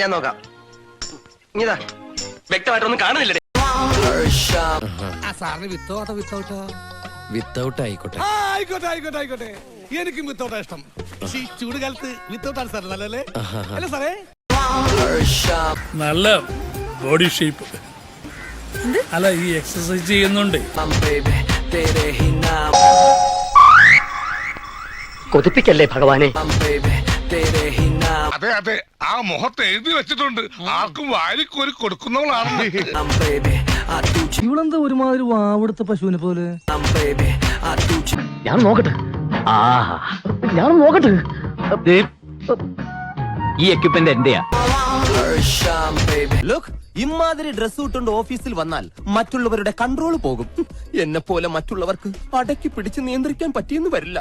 ഞാൻ നോക്കാം. ഇതാ വ്യക്തമായിട്ടൊന്നും കാണുന്നില്ലേ? സാറിന് വിത്തൗട്ടോ വിത്തൗട്ടോ? വിത്തൗട്ട് ആയിക്കോട്ടെ. ആയിക്കോട്ടെ ആയിക്കോട്ടെ ആയിക്കോട്ടെ. എനിക്കും വിത്തൗട്ടാ ഇഷ്ടം. ഈ ചൂട് കാലത്ത് വിത്തൗട്ടാണ് സാർ നല്ലല്ലേ? അല്ലേ സാറേ? നല്ല ബോഡി ഷേപ്പ്. അല്ല, ഈ എക്സസൈസ് ചെയ്യുന്നുണ്ട്. കൊതിപ്പിക്കല്ലേ ഭഗവാനെ. അതെ അതെ, ആ മുഖത്ത് എഴുതി വെച്ചിട്ടുണ്ട്, ആർക്കും വാരിക്കോരി കൊടുക്കുന്നവളാണ്. ഇവളെന്താ ഒരുമാതിരി വാവെടുത്ത പശുവിനെ പോലെ? ഞാൻ നോക്കട്ടെ. ഞാൻ നോക്കട്ടെ. ഈ എക്യുപ്മെന്റ് എന്റെയാ. ലുക്ക്, ഇമാതിരി ഡ്രസ് ഇട്ടുകൊണ്ട് ഓഫീസിൽ വന്നാൽ മറ്റുള്ളവരുടെ കൺട്രോൾ പോകും. എന്നെ പോലെ മറ്റുള്ളവർക്ക് അടക്കി പിടിച്ച് നിയന്ത്രിക്കാൻ പറ്റിയെന്ന് വരില്ല.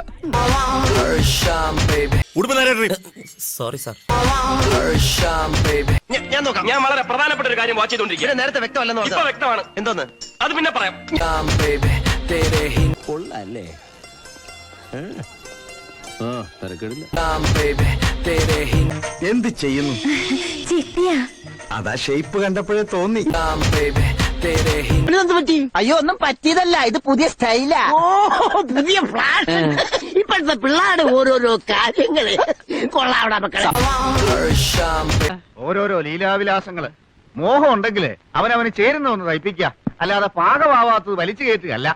Sorry sir. ഞാൻ നോക്കാം. ഞാൻ വളരെ പ്രധാനപ്പെട്ട ഒരു കാര്യം വാച്ച് ചെയ്തോണ്ടിരിക്കും. നേരത്തെ വ്യക്തമല്ലെന്ന് പറഞ്ഞു. ഇപ്പൊ വ്യക്തമാണ്. എന്തോന്ന്? അത് പിന്നെ പറയാം. കൊള്ളാല്ലേ? എന്ത് ചെയ്യുന്നു? അതാ ഷേപ്പ് കണ്ടപ്പോഴേ തോന്നി. അയ്യോ, ഒന്നും പറ്റിയതല്ല, ഇത് പുതിയ സ്റ്റൈലാ. പുതിയ ഫ്ലാഷ്. ഇപ്പോഴത്തെ പിള്ളേരുടെ ഓരോരോ കാര്യങ്ങള് കൊള്ളാവിടെ മക്കളെ. ഓരോരോ ലീലാവിലാസങ്ങള്. മോഹം ഉണ്ടെങ്കിലേ അവനവന് ചേരുന്ന ഒന്ന് തയ്പ്പിക്കുക, അല്ലാതെ പാകമാവാത്തത് വലിച്ചു കയറ്റുകയല്ല.